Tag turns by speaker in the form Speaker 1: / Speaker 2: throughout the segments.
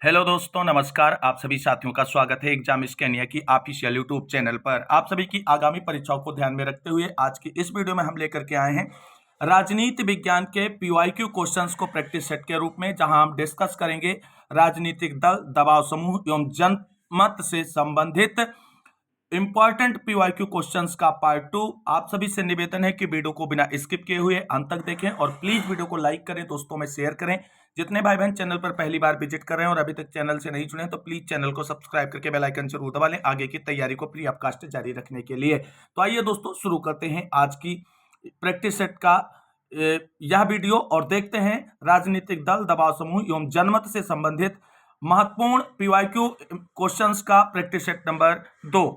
Speaker 1: Hello दोस्तों, नमस्कार। आप सभी साथियों का स्वागत है एग्जाम स्कैनिया की ऑफिशियल यूट्यूब चैनल पर। आप सभी की आगामी परीक्षाओं को ध्यान में रखते हुए आज की इस वीडियो में हम लेकर के आए हैं राजनीति विज्ञान के पीवाईक्यू क्वेश्चंस को प्रैक्टिस सेट के रूप में, जहां हम डिस्कस करेंगे राजनीतिक दल, दबाव समूह एवं जनमत से संबंधित इंपॉर्टेंट पीवाईक्यू क्वेश्चंस का पार्ट 2। आप सभी से निवेदन है कि वीडियो को बिना स्किप किए हुए अंत तक देखें और प्लीज वीडियो को लाइक करें, दोस्तों में शेयर करें। जितने भाई बहन चैनल पर पहली बार विजिट कर रहे हैं और अभी तक चैनल से नहीं जुड़े हैं तो प्लीज चैनल को सब्सक्राइब करके बेल आइकन जरूर दबा लें आगे की तैयारी को फ्री ऑफ कॉस्ट जारी रखने के लिए। तो आइए दोस्तों शुरू करते हैं आज की प्रैक्टिस सेट का यह वीडियो और देखते हैं राजनीतिक दल, दबाव समूह एवं जनमत से संबंधित महत्वपूर्ण पीवाईक्यू क्वेश्चंस का प्रैक्टिस सेट नंबर 2।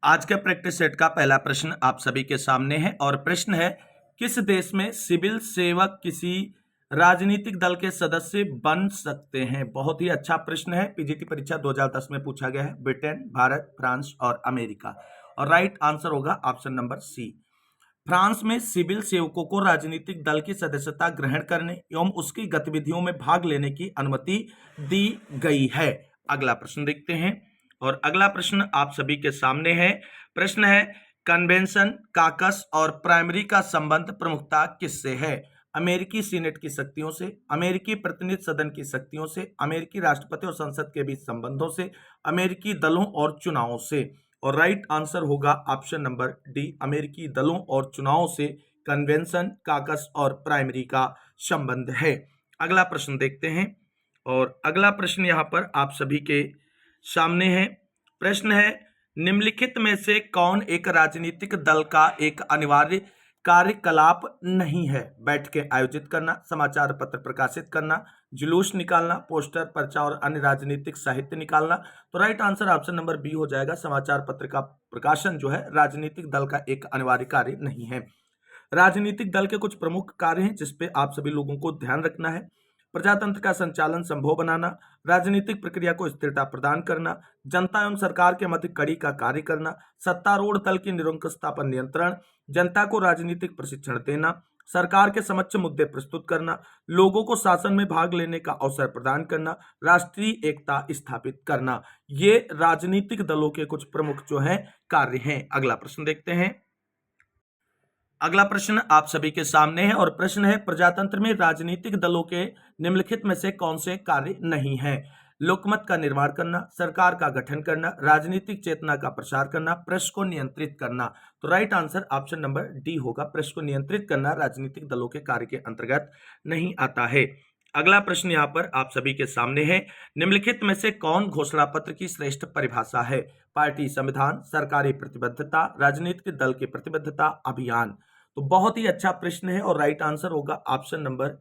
Speaker 1: आज के प्रैक्टिस सेट का पहला प्रश्न आप सभी के सामने है और प्रश्न है, किस देश में सिविल सेवक किसी राजनीतिक दल के सदस्य बन सकते हैं? बहुत ही अच्छा प्रश्न है, पीजीटी परीक्षा 2010 में पूछा गया है। ब्रिटेन, भारत, फ्रांस और अमेरिका। और राइट आंसर होगा ऑप्शन नंबर सी। फ्रांस में सिविल सेवकों को राजनीतिक दल की सदस्यता ग्रहण करने एवं उसकी गतिविधियों में भाग लेने की अनुमति दी गई है। अगला प्रश्न देखते हैं और अगला प्रश्न आप सभी के सामने है। प्रश्न है, कन्वेंशन, काकस और प्राइमरी का संबंध प्रमुखता किससे है? अमेरिकी सीनेट की शक्तियों से, अमेरिकी प्रतिनिधि सदन की शक्तियों से, अमेरिकी राष्ट्रपति और संसद के बीच संबंधों से, अमेरिकी दलों और चुनावों से। और राइट आंसर होगा ऑप्शन नंबर डी, अमेरिकी दलों और चुनावों से कन्वेंशन, काकस और प्राइमरी का संबंध है। अगला प्रश्न देखते हैं और अगला प्रश्न यहां पर आप सभी के सामने है। प्रश्न है, निम्नलिखित में से कौन एक राजनीतिक दल का एक अनिवार्य कार्यकलाप नहीं है? बैठ के आयोजित करना, समाचार पत्र प्रकाशित करना, जुलूस निकालना, पोस्टर, पर्चा और अन्य राजनीतिक साहित्य निकालना। तो right answer option number B हो जाएगा। समाचार पत्र का प्रकाशन जो है राजनीतिक दल का एक अनिवार्य कार्य नहीं है। राजनीतिक दल के कुछ प्रमुख कार्य हैं जिसपे आप सभी लोगों को ध्यान रखना है। प्रजातंत्र का संचालन संभव बनाना, राजनीतिक प्रक्रिया को स्थिरता प्रदान करना, जनता एवं सरकार के मध्य कड़ी का कार्य करना, सत्तारूढ़ दल की निरंकुशता पर नियंत्रण, जनता को राजनीतिक प्रशिक्षण देना, सरकार के समक्ष मुद्दे प्रस्तुत करना, लोगों को शासन में भाग लेने का अवसर प्रदान करना, राष्ट्रीय एकता स्थापित करना। ये राजनीतिक दलों के कुछ प्रमुख जो है कार्य हैं। अगला प्रश्न देखते हैं। अगला प्रश्न आप सभी के सामने है और प्रश्न है, प्रजातंत्र में राजनीतिक दलों के निम्नलिखित में से कौन से कार्य नहीं है? लोकमत का निर्माण करना, सरकार का गठन करना, राजनीतिक चेतना का प्रसार करना, प्रेस को नियंत्रित करना। तो right answer option number D होगा। प्रेस को नियंत्रित करना राजनीतिक दलों के कार्य के अंतर्गत नहीं आता है। अगला प्रश्न यहाँ पर आप सभी के सामने है, निम्नलिखित में से कौन घोषणा पत्र की श्रेष्ठ परिभाषा है? पार्टी संविधान, सरकारी प्रतिबद्धता, राजनीतिक दल की प्रतिबद्धता, अभियान। तो बहुत ही अच्छा प्रश्न है और राइट आंसर होगा ऑप्शन नंबर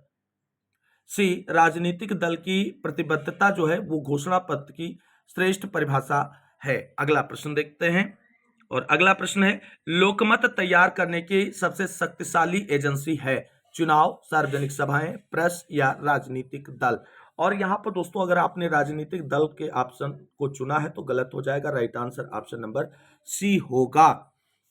Speaker 1: सी, राजनीतिक दल की प्रतिबद्धता जो है वो घोषणा पत्र की श्रेष्ठ परिभाषा है। अगला प्रश्न देखते हैं और अगला प्रश्न है, लोकमत तैयार करने की सबसे शक्तिशाली एजेंसी है? चुनाव, सार्वजनिक सभाएं, प्रेस या राजनीतिक दल? और यहां पर दोस्तों अगर आपने राजनीतिक दल के ऑप्शन को चुना है तो गलत हो जाएगा। Right answer option number C होगा,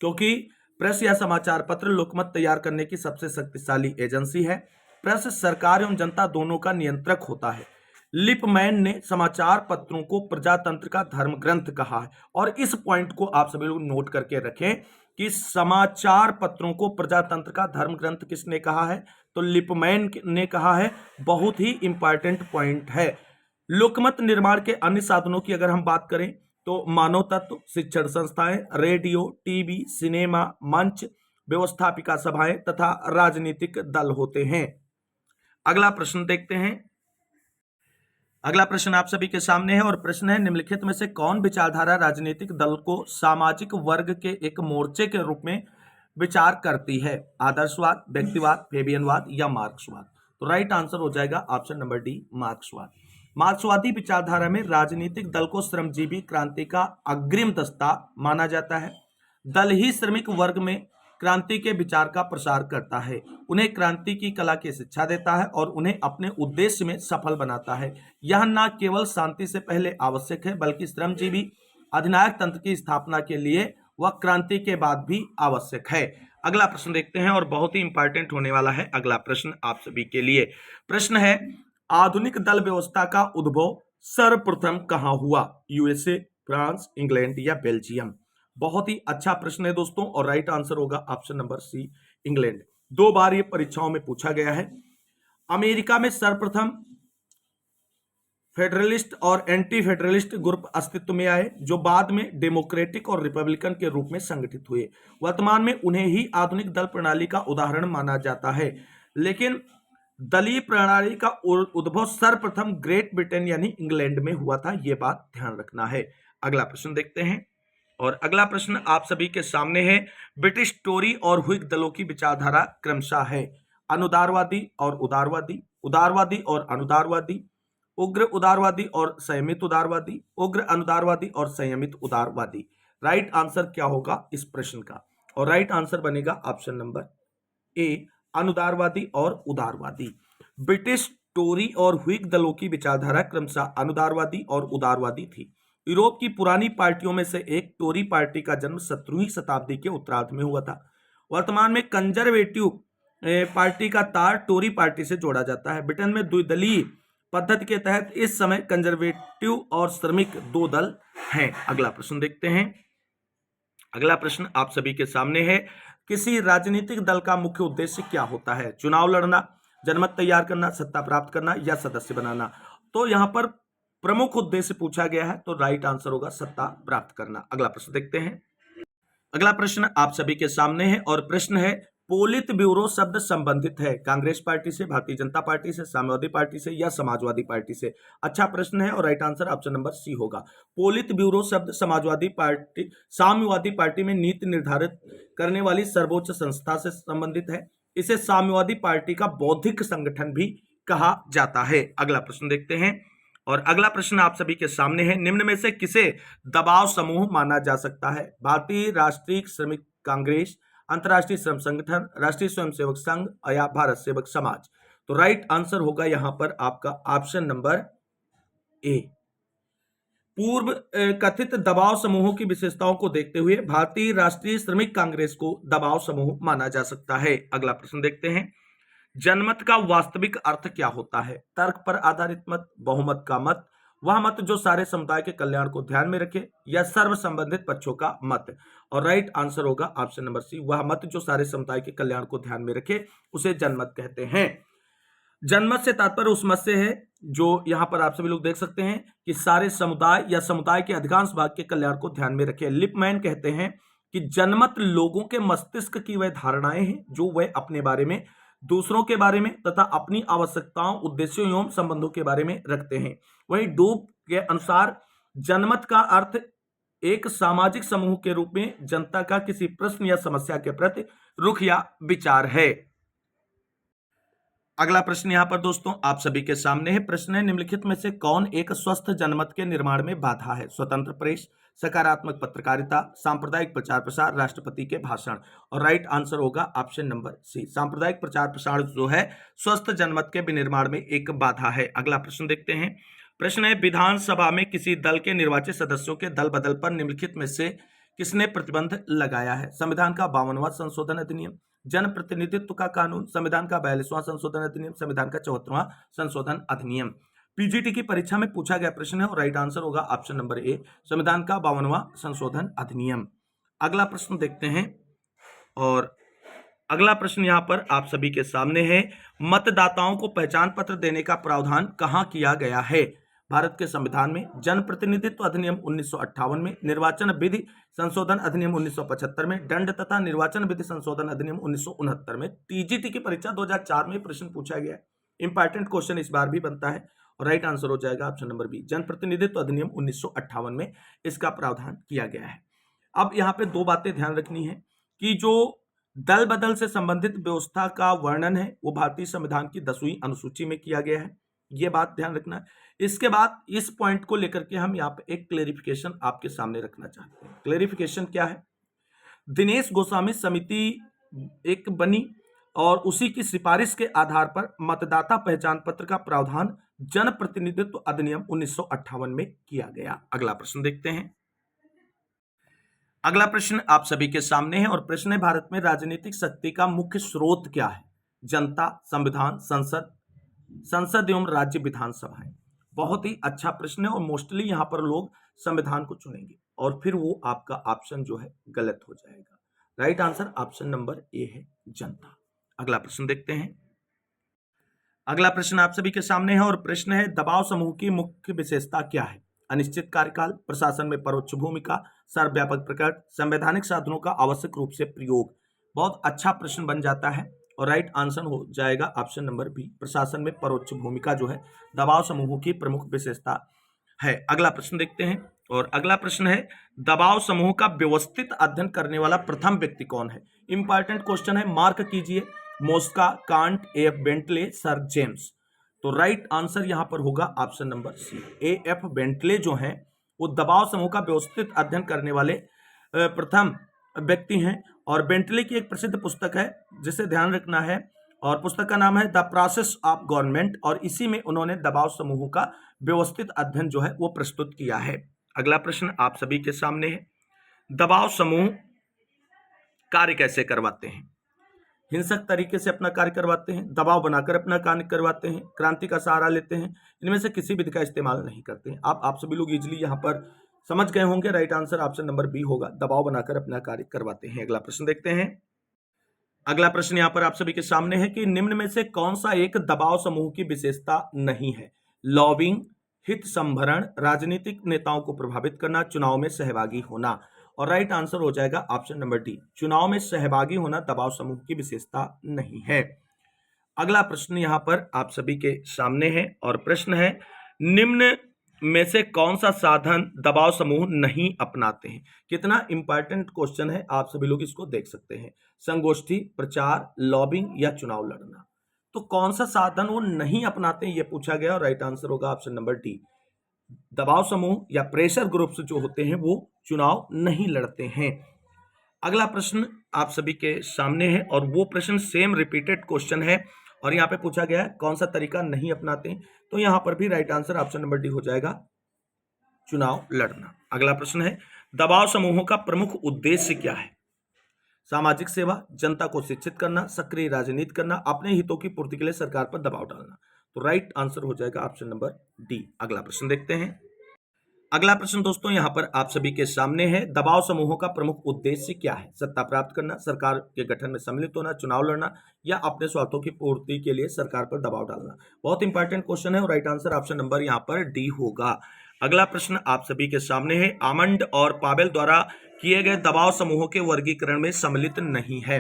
Speaker 1: क्योंकि प्रेस या समाचार पत्र लोकमत तैयार करने की सबसे शक्तिशाली एजेंसी है। प्रेस सरकार एवं जनता दोनों का नियंत्रक होता है। लिपमैन ने समाचार पत्रों को प्रजातंत्र का धर्म ग्रंथ कहा है और इस पॉइंट को आप सभी लोग नोट करके रखें कि समाचार पत्रों को प्रजातंत्र का धर्म ग्रंथ किसने कहा है? तो लिपमैन ने कहा है। बहुत ही इंपॉर्टेंट पॉइंट है। लोकमत निर्माण के अन्य साधनों की अगर हम बात करें तो मानव तत्व, शिक्षण संस्थाएं, रेडियो, टीवी, सिनेमा, मंच, व्यवस्थापिका सभाएं तथा राजनीतिक दल होते हैं। अगला प्रश्न देखते हैं। अगला प्रश्न आप सभी के सामने है और प्रश्न है, निम्नलिखित में से कौन विचारधारा राजनीतिक दल को सामाजिक वर्ग के एक मोर्चे के रूप में विचार करती है? आदर्शवाद, व्यक्तिवाद, फेबियनवाद या मार्क्सवाद? तो राइट आंसर हो जाएगा ऑप्शन नंबर डी, मार्क्सवाद। मार्क्सवादी विचारधारा में राजनीतिक दल को श्रमजीवी क्रांति का अग्रिम दस्ता माना जाता है। दल ही श्रमिक वर्ग में क्रांति के विचार का प्रसार करता है, उन्हें क्रांति की कला की शिक्षा देता है और उन्हें अपने उद्देश्य में सफल बनाता है। यह न केवल शांति से पहले आवश्यक है बल्कि श्रमजीवी अधिनायक तंत्र की स्थापना के लिए वह क्रांति के बाद भी आवश्यक है। अगला प्रश्न देखते हैं और बहुत ही इंपॉर्टेंट होने वाला है अगला प्रश्न आप सभी के लिए। प्रश्न है, आधुनिक दल व्यवस्था का उद्भव सर्वप्रथम कहां हुआ? यूएसए, फ्रांस, इंग्लैंड या बेल्जियम? बहुत ही अच्छा प्रश्न है दोस्तों, और राइट आंसर होगा ऑप्शन नंबर सी, इंग्लैंड। 2 बार ये परीक्षाओं में पूछा गया है। अमेरिका में सर्वप्रथम फेडरलिस्ट और एंटी फेडरलिस्ट ग्रुप अस्तित्व में आए, जो बाद में डेमोक्रेटिक और रिपब्लिकन के रूप में संगठित हुए। वर्तमान में उन्हें ही आधुनिक दल प्रणाली का उदाहरण माना जाता है, लेकिन दलीय प्रणाली का उद्भव सर्वप्रथम ग्रेट ब्रिटेन यानी इंग्लैंड में हुआ था। यह बात ध्यान रखना है। अगला प्रश्न देखते हैं, और अगला प्रश्न आप सभी के सामने है। ब्रिटिश टोरी और व्हिग दलों की विचारधारा क्रमशः है अनुदारवादी और उदारवादी, उदारवादी और अनुदारवादी, उग्र उदारवादी और संयमित उदारवादी, उग्र अनुदारवादी और संयमित उदारवादी। राइट आंसर क्या होगा इस प्रश्न का? और राइट आंसर बनेगा ऑप्शन नंबर ए, अनुदारवादी और उदारवादी। ब्रिटिश टोरी और व्हिग दलों की विचारधारा क्रमशः अनुदारवादी और उदारवादी थी। यूरोप की पुरानी पार्टियों में से एक टोरी पार्टी का जन्म 17वीं शताब्दी के उत्तरार्ध में हुआ था। वर्तमान में कंजर्वेटिव पार्टी का तार टोरी पार्टी से जोड़ा जाता है। ब्रिटेन में द्विदलीय पद्धति के तहत इस समय कंजर्वेटिव और श्रमिक 2 दल हैं। अगला प्रश्न देखते हैं। अगला प्रश्न आप सभी के सामने है। किसी राजनीतिक दल का मुख्य उद्देश्य क्या होता है? चुनाव लड़ना, जनमत तैयार करना, सत्ता प्राप्त करना या सदस्य बनाना? तो यहां पर प्रमुख उद्देश्य पूछा गया है, तो राइट आंसर होगा सत्ता प्राप्त करना। अगला प्रश्न देखते हैं। अगला प्रश्न आप सभी के सामने है, और प्रश्न है पोलित ब्यूरो शब्द संबंधित है कांग्रेस पार्टी से, भारतीय जनता पार्टी से, साम्यवादी पार्टी से या समाजवादी पार्टी से? अच्छा प्रश्न है, और right answer option number C होगा। पोलित ब्यूरो शब्द समाजवादी पार्टी, साम्यवादी पार्टी में नीति निर्धारित करने वाली सर्वोच्च संस्था से संबंधित है। इसे साम्यवादी पार्टी का बौद्धिक संगठन भी कहा जाता है। अगला प्रश्न देखते हैं, और अगला प्रश्न आप सभी के सामने है। निम्न में से किसे दबाव समूह माना जा सकता है? भारतीय राष्ट्रीय श्रमिक कांग्रेस, अंतर्राष्ट्रीय श्रम संगठन, राष्ट्रीय स्वयंसेवक संघ या भारत सेवक समाज? तो राइट आंसर होगा यहां पर आपका ऑप्शन नंबर ए। पूर्व कथित दबाव समूहों की विशेषताओं को देखते हुए भारतीय राष्ट्रीय श्रमिक कांग्रेस को दबाव समूह माना जा सकता है। अगला प्रश्न देखते हैं। जनमत का वास्तविक अर्थ क्या होता है? तर्क पर आधारित मत, बहुमत का मत, वह मत जो सारे समुदाय के कल्याण को ध्यान में रखे, या सर्व संबंधित पक्षों का मत? और राइट आंसर होगा ऑप्शन नंबर सी, वह मत जो सारे समुदाय के कल्याण को ध्यान में रखे उसे जनमत कहते हैं। जनमत से तात्पर्य उस मत से है जो यहां पर आप सभी लोग देख सकते हैं कि सारे समुदाय या समुदाय के अधिकांश भाग के कल्याण को ध्यान में रखे। लिपमैन कहते हैं कि जनमत लोगों के मस्तिष्क की वह धारणाएं हैं जो वह अपने बारे में, दूसरों के बारे में तथा अपनी आवश्यकताओं, उद्देश्यों एवं संबंधों के बारे में रखते हैं। वहीं डूब के अनुसार जनमत का अर्थ एक सामाजिक समूह के रूप में जनता का किसी प्रश्न या समस्या के प्रति रुख या विचार है। अगला प्रश्न यहां पर दोस्तों आप सभी के सामने है। प्रश्न है निम्नलिखित में से कौन एक स्वस्थ जनमत के निर्माण में बाधा है? स्वतंत्र प्रेस, सकारात्मक पत्रकारिता, सांप्रदायिक प्रचार प्रसार, राष्ट्रपति के भाषण? और राइट आंसर होगा ऑप्शन नंबर सी, सांप्रदायिक प्रचार प्रसार जो है स्वस्थ जनमत के विनिर्माण में एक बाधा है। अगला प्रश्न देखते हैं। प्रश्न है विधानसभा में किसी दल के निर्वाचित सदस्यों के दल बदल पर निम्नलिखित में से किसने प्रतिबंध लगाया है? संविधान का 52वां संशोधन अधिनियम, जन प्रतिनिधित्व का कानून, संविधान का 42वां संशोधन अधिनियम, संविधान का 74वां संशोधन अधिनियम? पीजीटी की परीक्षा में पूछा गया प्रश्न है, और राइट आंसर होगा ऑप्शन नंबर ए, संविधान का 52वां संशोधन अधिनियम। अगला प्रश्न देखते हैं, और अगला प्रश्न यहां पर आप सभी के सामने है। मतदाताओं को पहचान पत्र देने का प्रावधान कहां किया गया है? भारत के संविधान में, जन प्रतिनिधित्व अधिनियम 1958 में, निर्वाचन विधि संशोधन अधिनियम 1975 में, दंड तथा निर्वाचन विधि संशोधन अधिनियम 1969 में। टीजीटी की परीक्षा 2004 में प्रश्न पूछा गया। इंपॉर्टेंट क्वेश्चन इस बार भी बनता है, और राइट आंसर हो जाएगा ऑप्शन नंबर बी, जन प्रतिनिधित्व अधिनियम 1958 में इसका प्रावधान किया गया है। अब यहाँ पे 2 बातें ध्यान रखनी है कि जो दल बदल से संबंधित व्यवस्था का वर्णन है वो भारतीय संविधान की 10वीं अनुसूची में किया गया है, ये बात ध्यान रखना है। इसके बाद इस पॉइंट को लेकर के हम यहाँ पे एक क्लेरिफिकेशन आपके सामने रखना चाहते हैं। क्लेरिफिकेशन क्या है? दिनेश गोस्वामी समिति एक बनी और उसी की सिफारिश के आधार पर मतदाता पहचान पत्र का प्रावधान जन प्रतिनिधित्व अधिनियम 1958 में किया गया। अगला प्रश्न देखते हैं। अगला प्रश्न आप सभी के सामने है, और प्रश्न है भारत में राजनीतिक शक्ति का मुख्य स्रोत क्या है? जनता, संविधान, संसद संसद एवं राज्य विधानसभाएं। बहुत ही अच्छा प्रश्न है और मोस्टली यहां पर लोग संविधान को चुनेंगे और फिर वो आपका ऑप्शन जो है गलत हो जाएगा। Right answer option number A है जनता। अगला प्रश्न देखते हैं। अगला प्रश्न आप सभी के सामने है और प्रश्न है दबाव समूह की मुख्य विशेषता क्या है? अनिश्चित कार्यकाल, प्रशासन में परोक्ष भूमिका, सर्वव्यापक प्रकट, संवैधानिक साधनों का आवश्यक रूप से प्रयोग। बहुत अच्छा प्रश्न बन जाता है और राइट आंसर हो जाएगा ऑप्शन नंबर बी, प्रशासन में परोक्ष भूमिका जो है दबाव समूह की प्रमुख विशेषता है। अगला प्रश्न देखते हैं और अगला प्रश्न है दबाव समूह का व्यवस्थित अध्ययन करने वाला प्रथम व्यक्ति कौन है? इंपॉर्टेंट क्वेश्चन है, मार्क कीजिए। Mosca, Kant, F Bentley, sir James. तो राइट आंसर यहां पर होगा option number C, A F Bentley जो हैं वो दबाव समूह का व्यवस्थित अध्ययन करने वाले प्रथम व्यक्ति हैं। और बेंटले की एक प्रसिद्ध पुस्तक है जिसे ध्यान रखना है और पुस्तक का नाम है द प्रोसेस ऑफ गवर्नमेंट और इसी में उन्होंने दबाव समूह का व्यवस्थित अध्ययन जो है वो प्रस्तुत किया है। अगला प्रश्न आप सभी के सामने है, दबाव समूह कार्य कैसे करवाते हैं? हिंसक तरीके से अपना कार्य करवाते हैं, दबाव बनाकर अपना कार्य करवाते हैं, क्रांति का सहारा लेते हैं, इनमें से किसी विधि का इस्तेमाल नहीं करते हैं। आप सभी लोग इजीली यहां पर समझ गए होंगे। Right answer option number B होगा, दबाव बनाकर अपना कार्य करवाते हैं। अगला प्रश्न देखते हैं। अगला प्रश्न यहां पर आप सभी के सामने है कि निम्न में से कौन सा एक दबाव समूह की विशेषता नहीं है? लॉबिंग, हित संभरण, राजनीतिक नेताओं को प्रभावित करना, चुनाव में सहभागी होना। और राइट आंसर हो जाएगा ऑप्शन नंबर डी, चुनाव में सहभागी होना दबाव समूह की विशेषता नहीं है। अगला प्रश्न यहां पर आप सभी के सामने है और प्रश्न है निम्न में से कौन सा साधन दबाव समूह नहीं अपनाते हैं? कितना इंपॉर्टेंट क्वेश्चन है, आप सभी लोग इसको देख सकते हैं। संगोष्ठी, प्रचार, लॉबिंग या चुनाव लड़ना। तो कौन सा साधन वो नहीं अपनाते हैं ये पूछा गया और राइट आंसर होगा ऑप्शन नंबर डी, दबाव समूह या प्रेशर ग्रुप्स जो होते हैं वो चुनाव नहीं लड़ते हैं। अगला प्रश्न आप सभी के सामने है और वो प्रश्न सेम रिपीटेड क्वेश्चन है और यहाँ पे पूछा गया है कौन सा तरीका नहीं अपनाते हैं, तो यहां पर भी right answer option number D हो जाएगा, चुनाव लड़ना। अगला प्रश्न है दबाव समूहों का प्रमुख उद्देश्य क्या है? सामाजिक सेवा, जनता को शिक्षित करना, सक्रिय राजनीति करना, अपने हितों की पूर्ति के लिए सरकार पर दबाव डालना। तो राइट आंसर हो जाएगा ऑप्शन नंबर डी। अगला प्रश्न देखते हैं। अगला प्रश्न दोस्तों यहां पर आप सभी के सामने है, दबाव समूहों का प्रमुख उद्देश्य क्या है? सत्ता प्राप्त करना, सरकार के गठन में सम्मिलित होना, चुनाव लड़ना या अपने स्वार्थों की पूर्ति के लिए सरकार पर दबाव डालना। बहुत इंपॉर्टेंट क्वेश्चन है और राइट आंसर ऑप्शन नंबर यहां पर डी होगा। अगला प्रश्न आप सभी के सामने है, आमंड और पावेल द्वारा किए गए दबाव समूहों के वर्गीकरण में सम्मिलित नहीं है।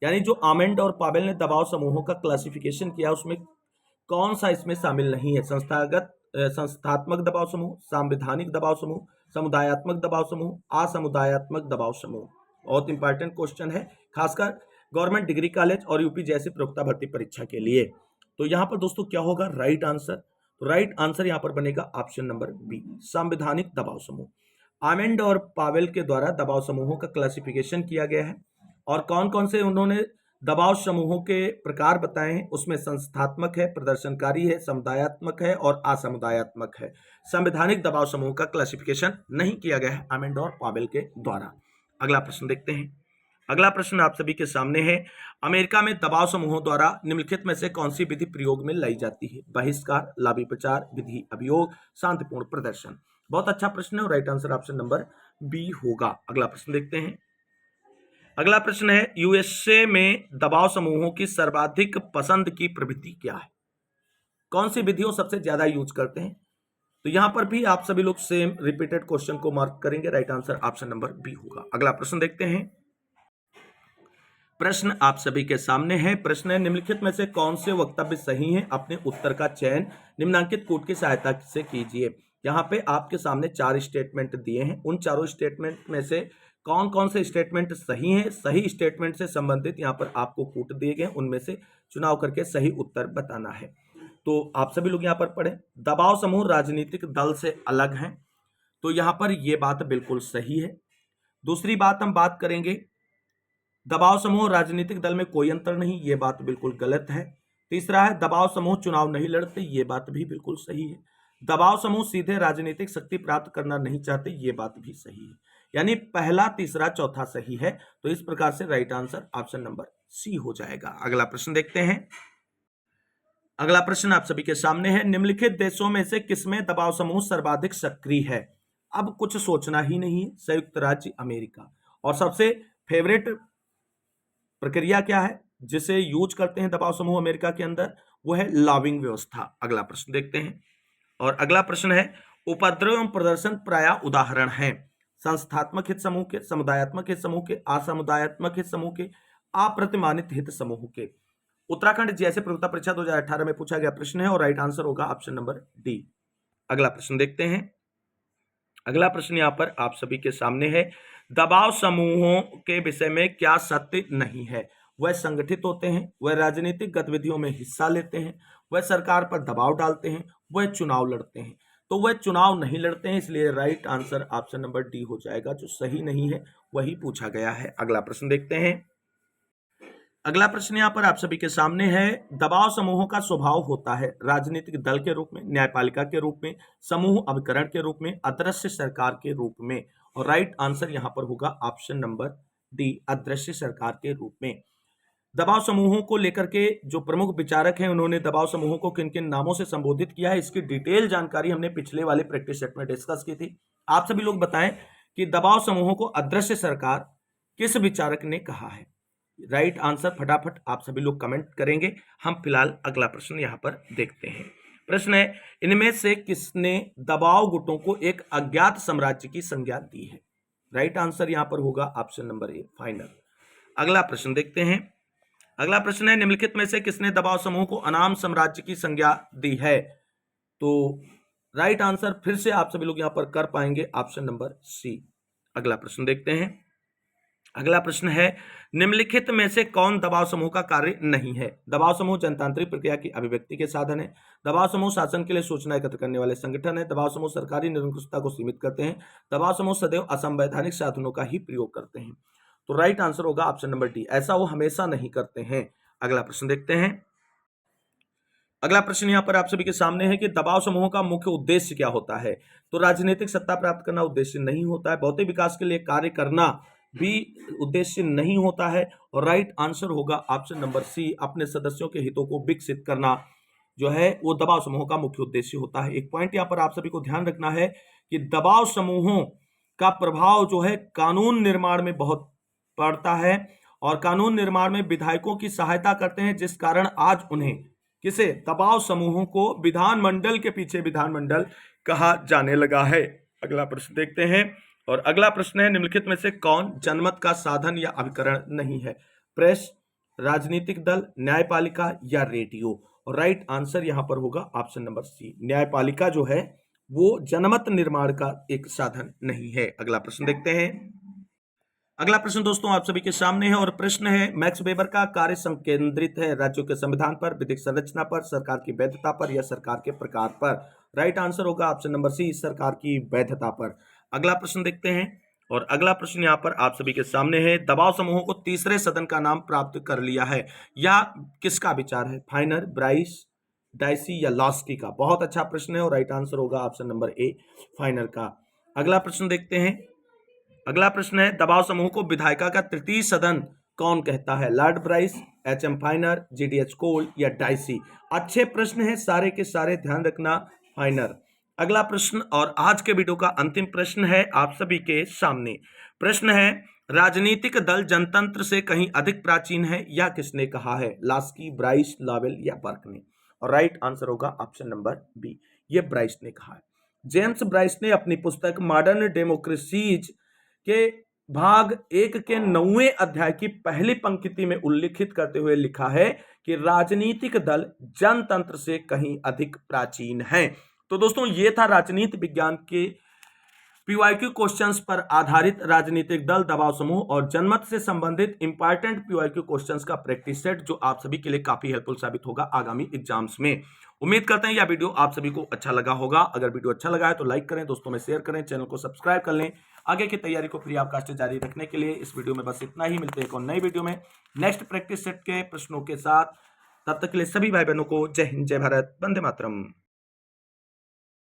Speaker 1: यानी जो आमंड और पावेल ने दबाव समूहों का क्लासिफिकेशन किया उसमें कौन सा इसमें शामिल नहीं है? संस्थात्मक दबाव समूह, संवैधानिक दबाव समूह, समुदायात्मक दबाव समूह, असमुदायात्मक दबाव समूह। बहुत इंपॉर्टेंट क्वेश्चन है खासकर गवर्नमेंट डिग्री कॉलेज और यूपी जैसी प्रवक्ता भर्ती परीक्षा के लिए। तो यहां पर दोस्तों क्या होगा राइट आंसर? तो राइट आंसर यहां पर बनेगा ऑप्शन नंबर बी, संवैधानिक दबाव समूह। आमंड और पावेल के द्वारा दबाव समूहों का क्लासिफिकेशन किया गया है और कौन कौन से उन्होंने दबाव समूहों के प्रकार बताए हैं, उसमें संस्थात्मक है, प्रदर्शनकारी है, समुदायात्मक है और असमुदायात्मक है। संवैधानिक दबाव समूह का क्लासिफिकेशन नहीं किया गया है आमंड और पावेल के द्वारा। अगला प्रश्न देखते हैं। अगला प्रश्न आप सभी के सामने है, अमेरिका में दबाव समूहों द्वारा निम्नलिखित में से कौन सी विधि प्रयोग में लाई जाती है? बहिष्कार, लाभी प्रचार, विधि अभियोग, शांतिपूर्ण प्रदर्शन। बहुत अच्छा प्रश्न है और right answer option number B होगा। अगला प्रश्न देखते हैं। अगला प्रश्न है, यूएसए में दबाव समूहों की सर्वाधिक पसंद की प्रवृत्ति क्या है? कौन सी विधियों सबसे ज्यादा यूज करते हैं? तो यहां पर भी आप सभी लोग सेम रिपीटेड क्वेश्चन को मार्क करेंगे, right answer option number B होगा। अगला प्रश्न देखते हैं। प्रश्न आप सभी के सामने है, प्रश्न है निम्नलिखित में से कौन से वक्तव्य सही हैं? अपने उत्तर का चयन निम्नांकित कोड की सहायता से कीजिए। यहाँ पे आपके सामने 4 स्टेटमेंट दिए हैं, उन चारों स्टेटमेंट में से कौन कौन से स्टेटमेंट सही हैं? सही स्टेटमेंट से संबंधित यहाँ पर आपको कोट दिए गए, उनमें से चुनाव करके सही उत्तर बताना है। तो आप सभी लोग यहाँ पर पढ़ें, दबाव समूह राजनीतिक दल से अलग हैं, तो यहाँ पर यह बात बिल्कुल सही है। दूसरी बात हम बात करेंगे, दबाव समूह राजनीतिक दल में कोई अंतर नहीं, ये बात बिल्कुल गलत है। तीसरा है दबाव समूह चुनाव नहीं लड़ते, ये बात भी बिल्कुल सही है। दबाव समूह सीधे राजनीतिक शक्ति प्राप्त करना नहीं चाहते, ये बात भी सही है। यानी पहला, तीसरा, चौथा सही है। तो इस प्रकार से right answer option number C हो जाएगा। अगला प्रश्न देखते हैं। अगला प्रश्न आप सभी के सामने है, निम्नलिखित देशों में से किसमें दबाव समूह सर्वाधिक सक्रिय है? अब कुछ सोचना ही नहीं, संयुक्त राज्य अमेरिका। और सबसे फेवरेट प्रक्रिया क्या है जिसे यूज करते हैं दबाव समूह अमेरिका के अंदर? वो है लॉबिंग व्यवस्था। अगला प्रश्न देखते हैं। और अगला प्रश्न है, उपद्रव एवं प्रदर्शन प्रायः उदाहरण हैं संस्थात्मक हित समूह के, समुदायात्मक हित समूह के, असमुदायात्मक हित समूह के, अप्रतिमानित हित समूह के। उत्तराखंड जैसे प्रतियोगिता परीक्षा 2018 में पूछा गया प्रश्न है और राइट आंसर होगा ऑप्शन नंबर डी। अगला प्रश्न देखते हैं। अगला प्रश्न यहां पर आप सभी के सामने है, दबाव समूहों के विषय में क्या सत्य नहीं है? वह संगठित होते हैं, वह राजनीतिक गतिविधियों में हिस्सा लेते हैं, वह सरकार पर दबाव डालते हैं, वह चुनाव लड़ते हैं। तो वह चुनाव नहीं लड़ते हैं, इसलिए right answer option number D हो जाएगा। जो सही नहीं है वही पूछा गया है। अगला प्रश्न देखते हैं। अगला प्रश्न यहाँ पर आप सभी के सामने है, दबाव समूहों का स्वभाव होता है राजनीतिक दल के रूप में, न्यायपालिका के रूप में, समूह अभिकरण के रूप में, अदृश्य सरकार के रूप में। और राइट आंसर यहाँ पर होगा ऑप्शन नंबर डी, अदृश्य सरकार के रूप में। दबाव समूहों को लेकर के जो प्रमुख विचारक हैं उन्होंने दबाव समूहों को किन किन नामों से संबोधित किया है, इसकी डिटेल जानकारी हमने पिछले वाले प्रैक्टिस सेट में डिस्कस की थी। आप सभी लोग बताएं कि दबाव समूहों को अदृश्य सरकार किस विचारक ने कहा है? राइट आंसर फटाफट आप सभी लोग कमेंट करेंगे। हम फिलहाल अगला प्रश्न यहां पर देखते हैं। प्रश्न है, इनमें से किसने दबाव गुटों को एक अज्ञात साम्राज्य की संज्ञा दी है? राइट आंसर यहां पर होगा ऑप्शन नंबर ए, फाइनल। अगला प्रश्न देखते हैं। अगला प्रश्न है, निम्नलिखित में से किसने दबाव समूह को अनाम साम्राज्य की संज्ञा दी है? तो राइट आंसर फिर से आप सभी लोग यहां पर कर पाएंगे, ऑप्शन नंबर सी। अगला प्रश्न देखते हैं। अगला प्रश्न है, निम्नलिखित में से कौन दबाव समूह का कार्य नहीं है? दबाव समूह जनतांत्रिक प्रक्रिया की अभिव्यक्ति के साधन है, दबाव समूह शासन के लिए सूचना एकत्र करने वाले संगठन है, दबाव समूह सरकारी निरंकुशता को सीमित करते हैं, दबाव समूह सदैव असंवैधानिक साधनों का ही प्रयोग करते हैं। तो राइट आंसर होगा ऑप्शन नंबर डी, ऐसा वो हमेशा नहीं करते हैं। अगला प्रश्न देखते हैं। अगला प्रश्न यहां पर आप सभी के सामने है कि दबाव समूहों का मुख्य उद्देश्य क्या होता है? तो राजनीतिक सत्ता प्राप्त करना उद्देश्य नहीं होता है, भौतिक विकास के लिए कार्य करना भी उद्देश्य नहीं होता है। और राइट आंसर होगा ऑप्शन नंबर सी, अपने सदस्यों के हितों को विकसित करना जो है वो दबाव समूहों का मुख्य उद्देश्य होता है। एक पॉइंट यहाँ पर आप सभी को ध्यान रखना है कि दबाव समूहों का प्रभाव जो है कानून निर्माण में बहुत पड़ता है और कानून निर्माण में विधायकों की सहायता करते हैं, जिस कारण आज उन्हें किसे दबाव समूहों को विधानमंडल के पीछे विधानमंडल कहा जाने लगा है। अगला प्रश्न देखते हैं। और अगला प्रश्न है, निम्नलिखित में से कौन जनमत का साधन या अभिकरण नहीं है? प्रेस, राजनीतिक दल, न्यायपालिका या रेडियो? और राइट आंसर यहां पर होगा ऑप्शन नंबर सी, न्यायपालिका जो है वो जनमत निर्माण का एक साधन नहीं है। अगला प्रश्न देखते हैं। अगला प्रश्न दोस्तों आप सभी के सामने है और प्रश्न है, मैक्स वेबर का कार्य संकेंद्रित है राज्यों के संविधान पर, विधिक संरचना पर, सरकार की वैधता पर या सरकार के प्रकार पर? राइट आंसर होगा ऑप्शन नंबर सी, सरकार की वैधता पर। अगला प्रश्न देखते हैं। और अगला प्रश्न यहां पर आप सभी के सामने है, दबाव समूहों को तीसरे सदन का नाम प्राप्त कर लिया है, या किसका विचार है? फाइनर, ब्राइस, डाइसी या लॉस्की का? बहुत अच्छा प्रश्न है और राइट आंसर होगा ऑप्शन नंबर ए, फाइनर का। अगला प्रश्न देखते हैं। अगला प्रश्न है, दबाव समूह को विधायिका का तृतीय सदन कौन कहता है? Lord Bryce, HM. फाइनर, जी.डी.एच. कोल या डाइसी? अच्छे प्रश्न है सारे के सारे, ध्यान रखना, फाइनर। अगला प्रश्न और आज के वीडियो का अंतिम प्रश्न है आप सभी के सामने। प्रश्न है, राजनीतिक दल जनतंत्र से कहीं अधिक प्राचीन है, या किसने कहा है? लास्की, ब्राइस, लॉवेल या बर्क ने? और राइट आंसर होगा ऑप्शन नंबर बी, ये ब्राइस ने कहा है। जेम्स ब्राइस ने अपनी पुस्तक मॉडर्न डेमोक्रेसीज के भाग 1 के 9वें अध्याय की पहली पंक्ति में उल्लिखित करते हुए लिखा है कि राजनीतिक दल जनतंत्र से कहीं अधिक प्राचीन है। तो दोस्तों ये था राजनीति विज्ञान के पीवाईक्यू क्वेश्चंस पर आधारित राजनीतिक दल, दबाव समूह और जनमत से संबंधित इंपॉर्टेंट पीवाईक्यू क्वेश्चंस का प्रैक्टिस सेट, जो आप सभी के लिए काफी हेल्पफुल साबित होगा आगामी एग्जाम्स में। उम्मीद करते हैं यह वीडियो आप सभी को अच्छा लगा होगा। अगर वीडियो अच्छा लगा है तो लाइक करें, दोस्तों में शेयर करें, चैनल को सब्सक्राइब कर लें। आगे की तैयारी को फ्री ऑफ कॉस्ट जारी रखने के लिए इस वीडियो में बस इतना ही। मिलते हैं एक और नई वीडियो में नेक्स्ट प्रैक्टिस सेट के प्रश्नों के साथ। तब तक के लिए सभी भाई बहनों को जय हिंद, जय भारत, वंदे मातरम।